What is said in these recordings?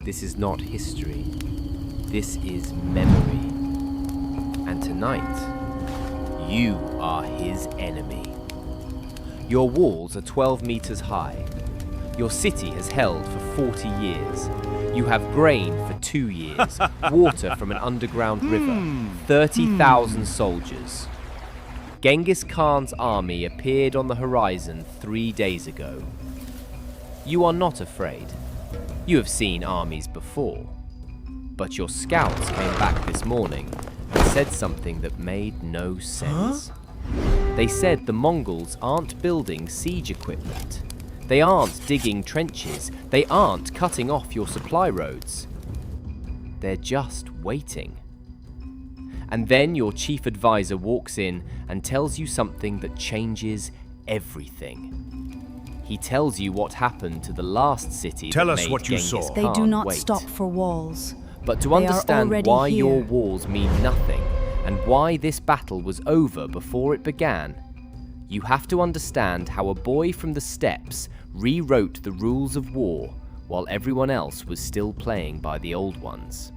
This is not history. This is memory. And tonight, you are his enemy. Your walls are 12 meters high. Your city has held for 40 years. You have grain for 2 years, water from an underground river, 30,000 soldiers. Genghis Khan's army appeared on the horizon 3 days ago. You are not afraid. You have seen armies before. But your scouts came back this morning and said something that made no sense. They said the Mongols aren't building siege equipment. They aren't digging trenches. They aren't cutting off your supply roads. They're just waiting. And then your chief advisor walks in and tells you something that changes everything. He tells you what happened to the last city Tell that us made what you Genghis saw. Khan They do not wait. stop for walls. But to They are understand already why here. your walls mean nothing and why this battle was over before it began, you have to understand how a boy from the steppes rewrote the rules of war while everyone else was still playing by the old ones.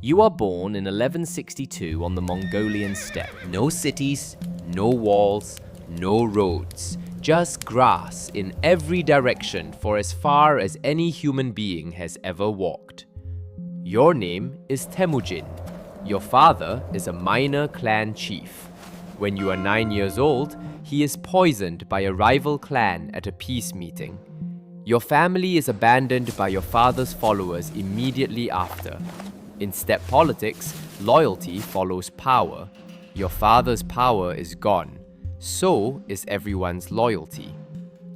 You are born in 1162 on the Mongolian steppe. No cities, no walls, no roads. Just grass in every direction for as far as any human being has ever walked. Your name is Temujin. Your father is a minor clan chief. When you are 9 years old, he is poisoned by a rival clan at a peace meeting. Your family is abandoned by your father's followers immediately after. In steppe politics, loyalty follows power. Your father's power is gone. So is everyone's loyalty.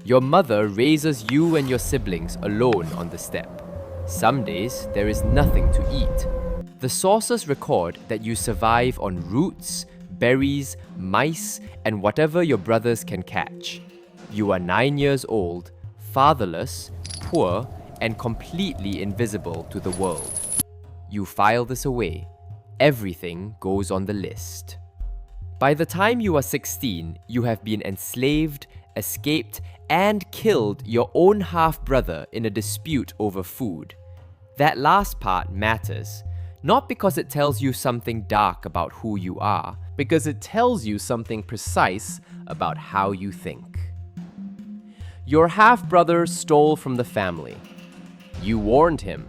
Your mother raises you and your siblings alone on the steppe. Some days there is nothing to eat. The sources record that you survive on roots, berries, mice, and whatever your brothers can catch. You are 9 years old, fatherless, poor, and completely invisible to the world. You file this away. Everything goes on the list. By the time you are 16, you have been enslaved, escaped, and killed your own half-brother in a dispute over food. That last part matters, not because it tells you something dark about who you are, because it tells you something precise about how you think. Your half-brother stole from the family. You warned him.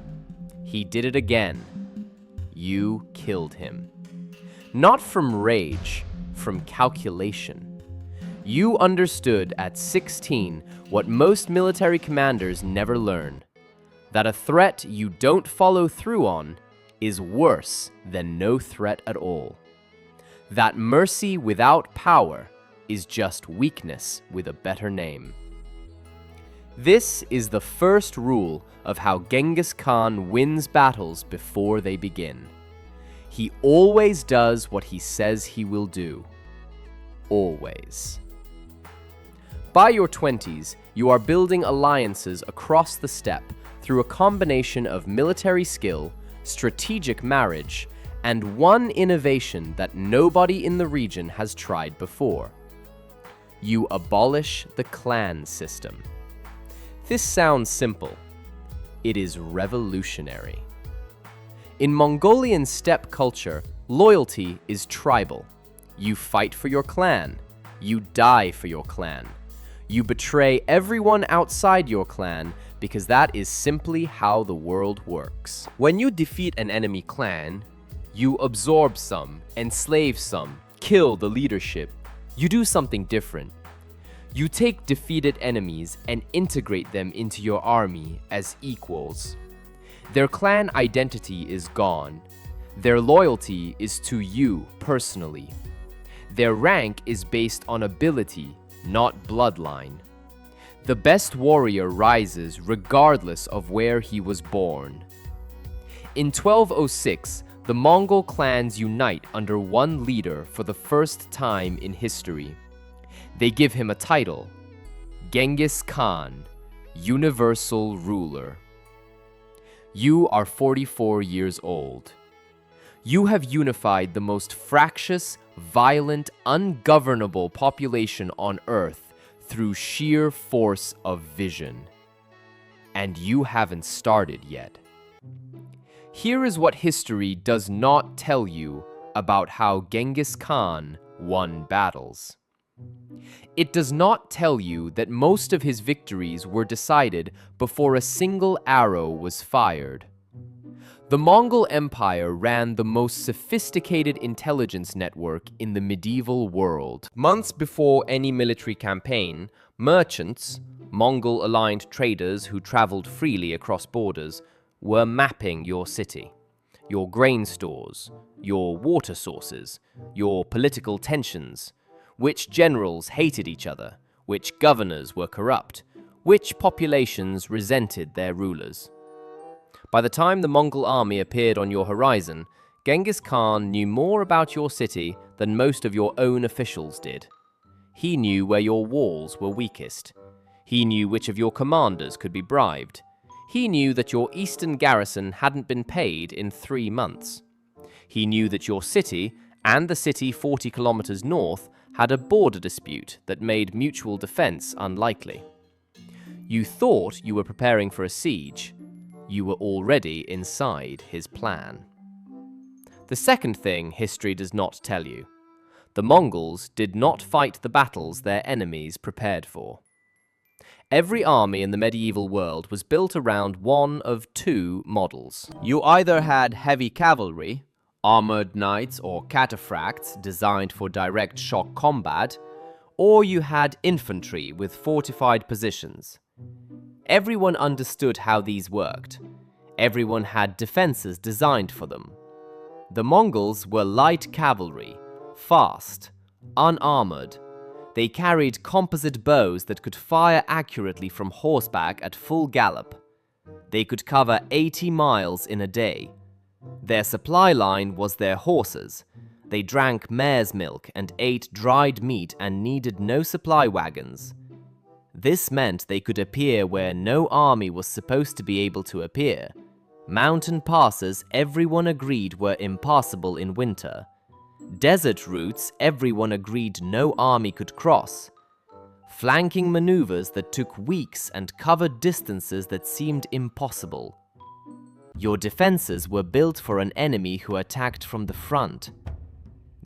He did it again. You killed him. Not from rage, from calculation. You understood at 16 what most military commanders never learn, that a threat you don't follow through on is worse than no threat at all. That mercy without power is just weakness with a better name. This is the first rule of how Genghis Khan wins battles before they begin. He always does what he says he will do. Always. By your 20s, you are building alliances across the steppe through a combination of military skill, strategic marriage, and one innovation that nobody in the region has tried before. You abolish the clan system. This sounds simple. It is revolutionary. In Mongolian steppe culture, loyalty is tribal. You fight for your clan. You die for your clan. You betray everyone outside your clan because that is simply how the world works. When you defeat an enemy clan, you absorb some, enslave some, kill the leadership. You do something different. You take defeated enemies and integrate them into your army as equals. Their clan identity is gone. Their loyalty is to you personally. Their rank is based on ability, not bloodline. The best warrior rises regardless of where he was born. In 1206, the Mongol clans unite under one leader for the first time in history. They give him a title, Genghis Khan, Universal Ruler. You are 44 years old. You have unified the most fractious, violent, ungovernable population on Earth through sheer force of vision. and you haven't started yet. Here is what history does not tell you about how Genghis Khan won battles. It does not tell you that most of his victories were decided before a single arrow was fired. The Mongol Empire ran the most sophisticated intelligence network in the medieval world. Months before any military campaign, merchants, Mongol-aligned traders who traveled freely across borders, were mapping your city, your grain stores, your water sources, your political tensions, which generals hated each other, which governors were corrupt, which populations resented their rulers. By the time the Mongol army appeared on your horizon, Genghis Khan knew more about your city than most of your own officials did. He knew where your walls were weakest. He knew which of your commanders could be bribed. He knew that your eastern garrison hadn't been paid in 3 months. He knew that your city, and the city 40 kilometers north, had a border dispute that made mutual defense unlikely. You thought you were preparing for a siege. You were already inside his plan. The second thing history does not tell you: the Mongols did not fight the battles their enemies prepared for. Every army in the medieval world was built around one of two models. You either had heavy cavalry, armored knights or cataphracts designed for direct shock combat, or you had infantry with fortified positions. Everyone understood how these worked. Everyone had defenses designed for them. The Mongols were light cavalry, fast, unarmored. They carried composite bows that could fire accurately from horseback at full gallop. They could cover 80 miles in a day. Their supply line was their horses. They drank mare's milk and ate dried meat and needed no supply wagons. This meant they could appear where no army was supposed to be able to appear. Mountain passes everyone agreed were impassable in winter. Desert routes everyone agreed no army could cross. Flanking maneuvers that took weeks and covered distances that seemed impossible. Your defenses were built for an enemy who attacked from the front.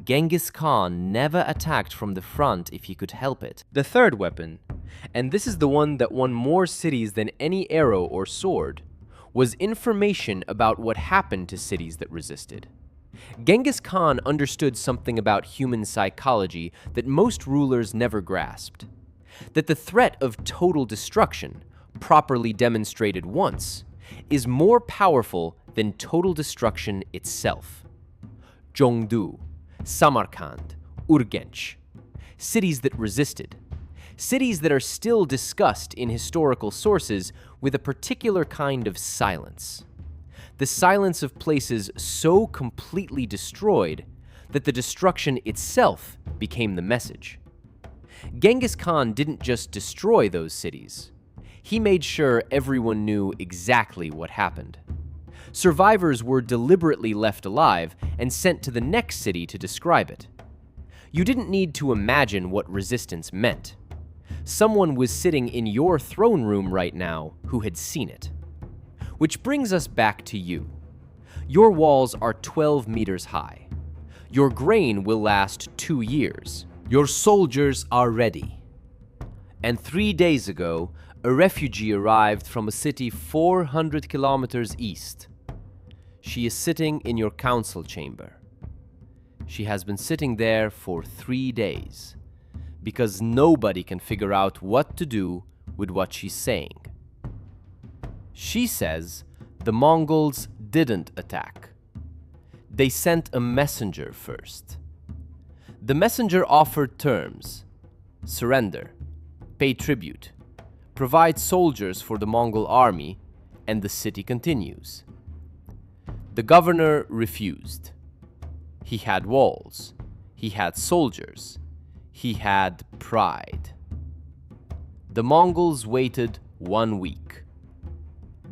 Genghis Khan never attacked from the front if he could help it. The third weapon, and this is the one that won more cities than any arrow or sword, was information about what happened to cities that resisted. Genghis Khan understood something about human psychology that most rulers never grasped. That the threat of total destruction, properly demonstrated once, is more powerful than total destruction itself. Zhongdu, Samarkand, Urgench, cities that resisted. Cities that are still discussed in historical sources with a particular kind of silence. The silence of places so completely destroyed that the destruction itself became the message. Genghis Khan didn't just destroy those cities. He made sure everyone knew exactly what happened. Survivors were deliberately left alive and sent to the next city to describe it. You didn't need to imagine what resistance meant. Someone was sitting in your throne room right now who had seen it. Which brings us back to you. Your walls are 12 meters high. Your grain will last 2 years. Your soldiers are ready. And 3 days ago, a refugee arrived from a city 400 kilometers east. She is sitting in your council chamber. She has been sitting there for 3 days, because nobody can figure out what to do with what she's saying. She says the Mongols didn't attack. They sent a messenger first. The messenger offered terms: surrender, pay tribute, provide soldiers for the Mongol army, and the city continues. The governor refused. He had walls. He had soldiers. He had pride. The Mongols waited 1 week.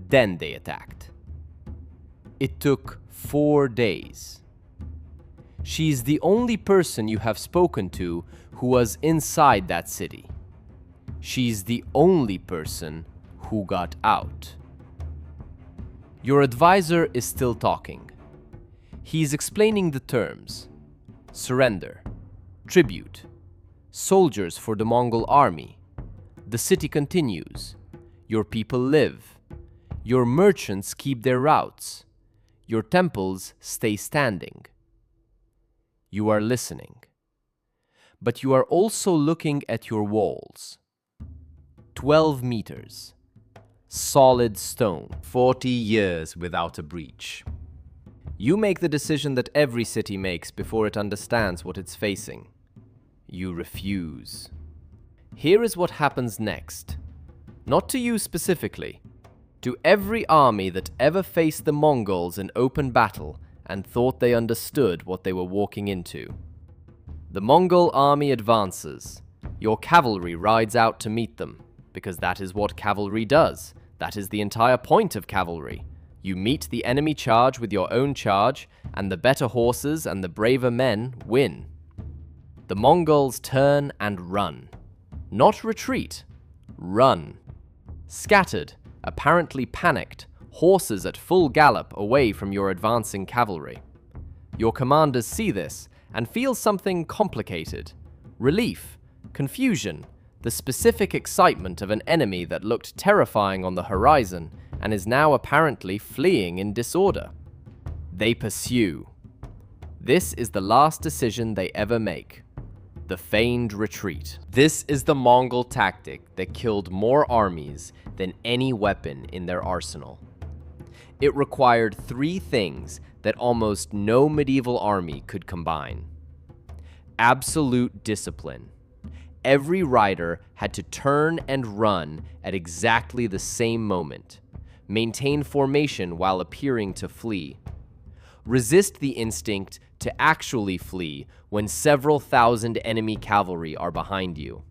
Then they attacked. It took 4 days. She's the only person you have spoken to who was inside that city. She's the only person who got out. Your advisor is still talking. He's explaining the terms: surrender, tribute, soldiers for the Mongol army. The city continues. Your people live. Your merchants keep their routes. Your temples stay standing. You are listening. But you are also looking at your walls. 12 meters. Solid stone. 40 years without a breach. You make the decision that every city makes before it understands what it's facing. You refuse. Here is what happens next. Not to you specifically. To every army that ever faced the Mongols in open battle and thought they understood what they were walking into. The Mongol army advances. Your cavalry rides out to meet them, because that is what cavalry does. That is the entire point of cavalry. You meet the enemy charge with your own charge, and the better horses and the braver men win. The Mongols turn and run. Not retreat. Run. Scattered, apparently panicked, horses at full gallop away from your advancing cavalry. Your commanders see this and feel something complicated. Relief, confusion, the specific excitement of an enemy that looked terrifying on the horizon and is now apparently fleeing in disorder. They pursue. This is the last decision they ever make. The feigned retreat. This is the Mongol tactic that killed more armies than any weapon in their arsenal. It required 3 things that almost no medieval army could combine. Absolute discipline. Every rider had to turn and run at exactly the same moment. Maintain formation while appearing to flee. Resist the instinct to actually flee when several thousand enemy cavalry are behind you.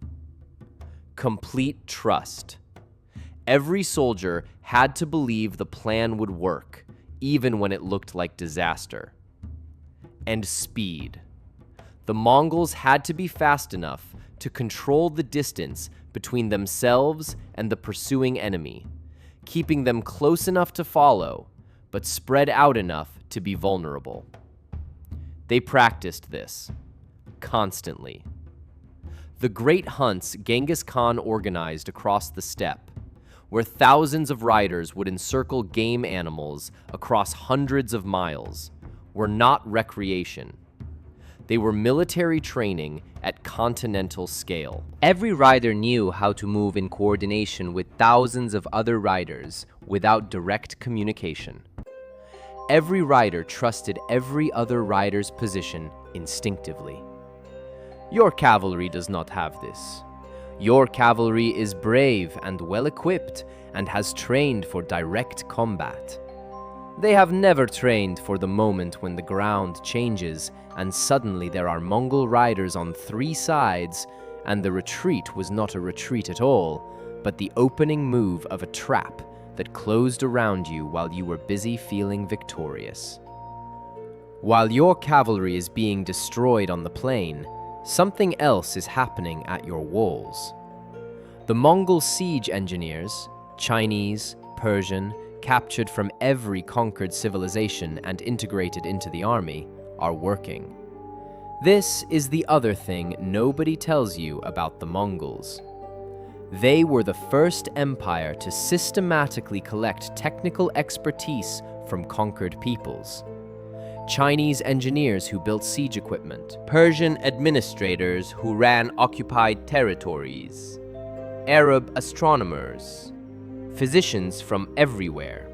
Complete trust. Every soldier had to believe the plan would work, even when it looked like disaster. And speed. The Mongols had to be fast enough to control the distance between themselves and the pursuing enemy, keeping them close enough to follow, but spread out enough to be vulnerable. They practiced this, constantly. The great hunts Genghis Khan organized across the steppe, where thousands of riders would encircle game animals across hundreds of miles, were not recreation. They were military training at continental scale. Every rider knew how to move in coordination with thousands of other riders without direct communication. Every rider trusted every other rider's position instinctively. Your cavalry does not have this. Your cavalry is brave and well-equipped and has trained for direct combat. They have never trained for the moment when the ground changes and suddenly there are Mongol riders on 3 sides, and the retreat was not a retreat at all, but the opening move of a trap that closed around you while you were busy feeling victorious. While your cavalry is being destroyed on the plain, something else is happening at your walls. The Mongol siege engineers, Chinese, Persian, captured from every conquered civilization and integrated into the army, are working. This is the other thing nobody tells you about the Mongols. They were the first empire to systematically collect technical expertise from conquered peoples. Chinese engineers who built siege equipment, Persian administrators who ran occupied territories, Arab astronomers, physicians from everywhere.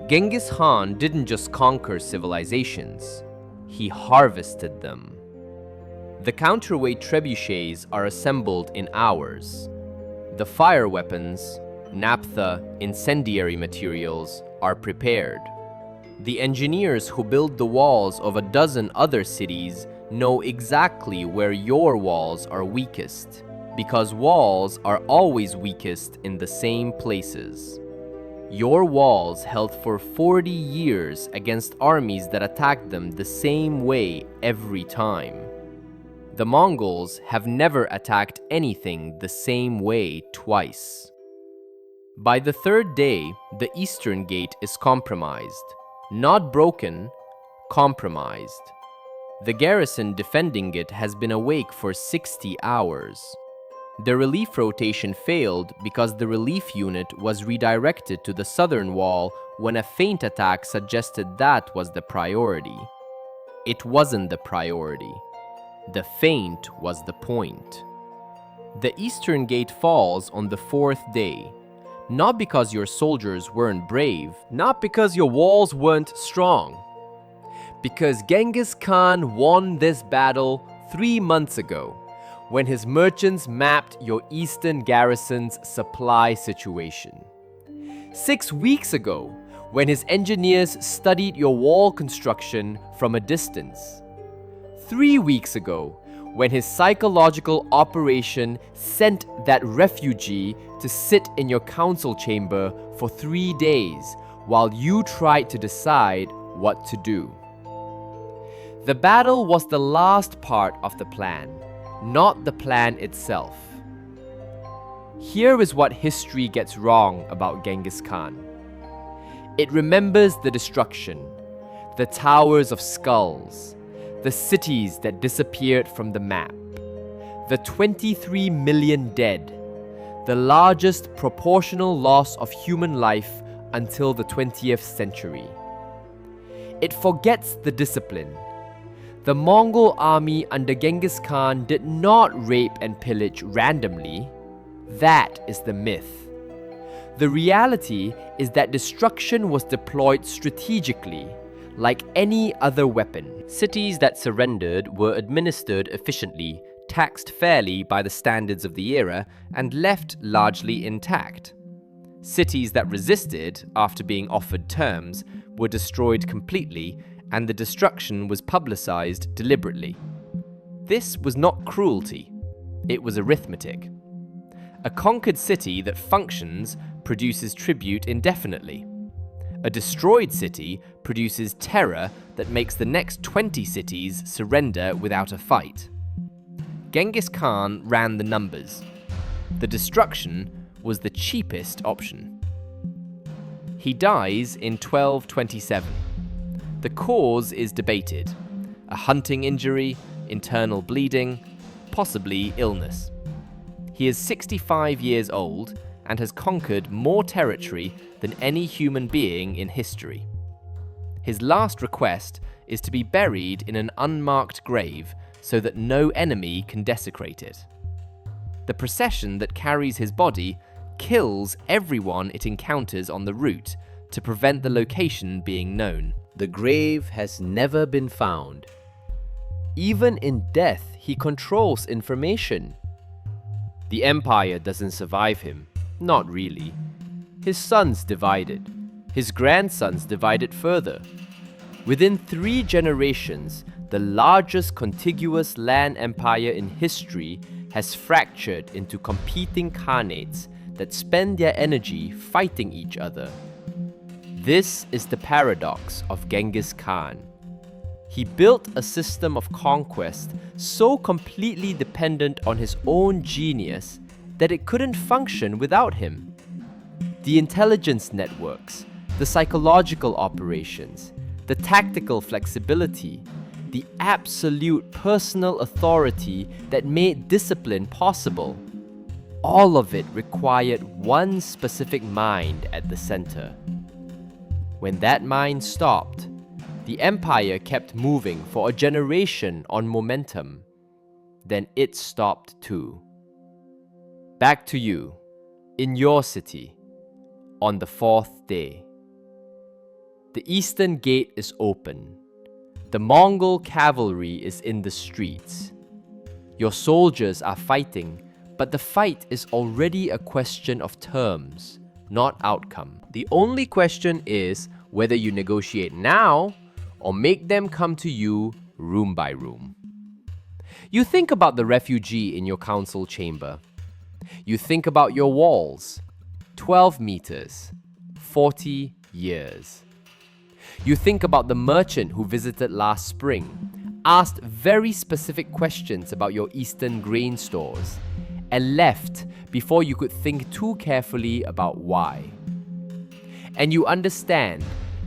Genghis Khan didn't just conquer civilizations, he harvested them. The counterweight trebuchets are assembled in hours. The fire weapons, naphtha, incendiary materials, are prepared. The engineers who build the walls of a dozen other cities know exactly where your walls are weakest, because walls are always weakest in the same places. Your walls held for 40 years against armies that attacked them the same way every time. The Mongols have never attacked anything the same way twice. By the third day, the eastern gate is compromised. Not broken, compromised. The garrison defending it has been awake for 60 hours. The relief rotation failed because the relief unit was redirected to the southern wall when a feint attack suggested that was the priority. It wasn't the priority. The feint was the point. The eastern gate falls on the fourth day, not because your soldiers weren't brave, not because your walls weren't strong, because Genghis Khan won this battle 3 months ago, when his merchants mapped your eastern garrison's supply situation. 6 weeks ago, when his engineers studied your wall construction from a distance. 3 weeks ago, when his psychological operation sent that refugee to sit in your council chamber for 3 days while you tried to decide what to do. The battle was the last part of the plan, not the plan itself. Here is what history gets wrong about Genghis Khan. It remembers the destruction, the towers of skulls, the cities that disappeared from the map, the 23 million dead, the largest proportional loss of human life until the 20th century. It forgets the discipline. The Mongol army under Genghis Khan did not rape and pillage randomly. That is the myth. The reality is that destruction was deployed strategically, like any other weapon. Cities that surrendered were administered efficiently, taxed fairly by the standards of the era, and left largely intact. Cities that resisted, after being offered terms, were destroyed completely, and the destruction was publicized deliberately. This was not cruelty, it was arithmetic. A conquered city that functions produces tribute indefinitely. A destroyed city produces terror that makes the next 20 cities surrender without a fight. Genghis Khan ran the numbers. The destruction was the cheapest option. He dies in 1227. The cause is debated. A hunting injury, internal bleeding, possibly illness. He is 65 years old and has conquered more territory than any human being in history. His last request is to be buried in an unmarked grave so that no enemy can desecrate it. The procession that carries his body kills everyone it encounters on the route to prevent the location being known. The grave has never been found. Even in death, he controls information. The empire doesn't survive him. Not really. His sons divided. His grandsons divided further. Within 3 generations, the largest contiguous land empire in history has fractured into competing khanates that spend their energy fighting each other. This is the paradox of Genghis Khan. He built a system of conquest so completely dependent on his own genius that it couldn't function without him. The intelligence networks, the psychological operations, the tactical flexibility, the absolute personal authority that made discipline possible, all of it required one specific mind at the center. When that mind stopped, the empire kept moving for a generation on momentum. Then it stopped too. Back to you, in your city, on the 4th day. The eastern gate is open. The Mongol cavalry is in the streets. Your soldiers are fighting, but the fight is already a question of terms, not outcome. The only question is whether you negotiate now or make them come to you room by room. You think about the refugee in your council chamber. You think about your walls, 12 meters, 40 years. You think about the merchant who visited last spring, asked very specific questions about your eastern grain stores, and left before you could think too carefully about why. And you understand,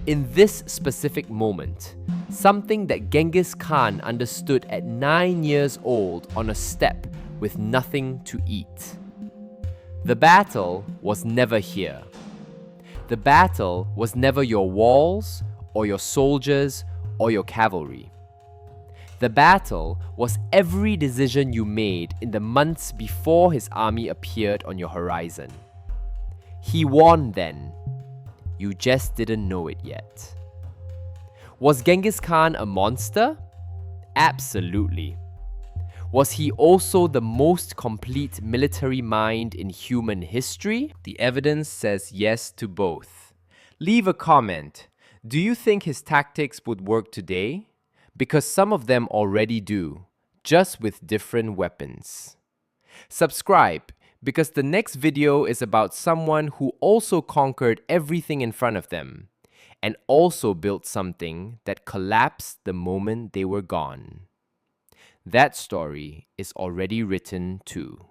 in this specific moment, something that Genghis Khan understood at 9 years old on a steppe with nothing to eat. The battle was never here. The battle was never your walls, or your soldiers, or your cavalry. The battle was every decision you made in the months before his army appeared on your horizon. He won then. You just didn't know it yet. Was Genghis Khan a monster? Absolutely. Was he also the most complete military mind in human history? The evidence says yes to both. Leave a comment. Do you think his tactics would work today? Because some of them already do, just with different weapons. Subscribe, because the next video is about someone who also conquered everything in front of them, and also built something that collapsed the moment they were gone. That story is already written too.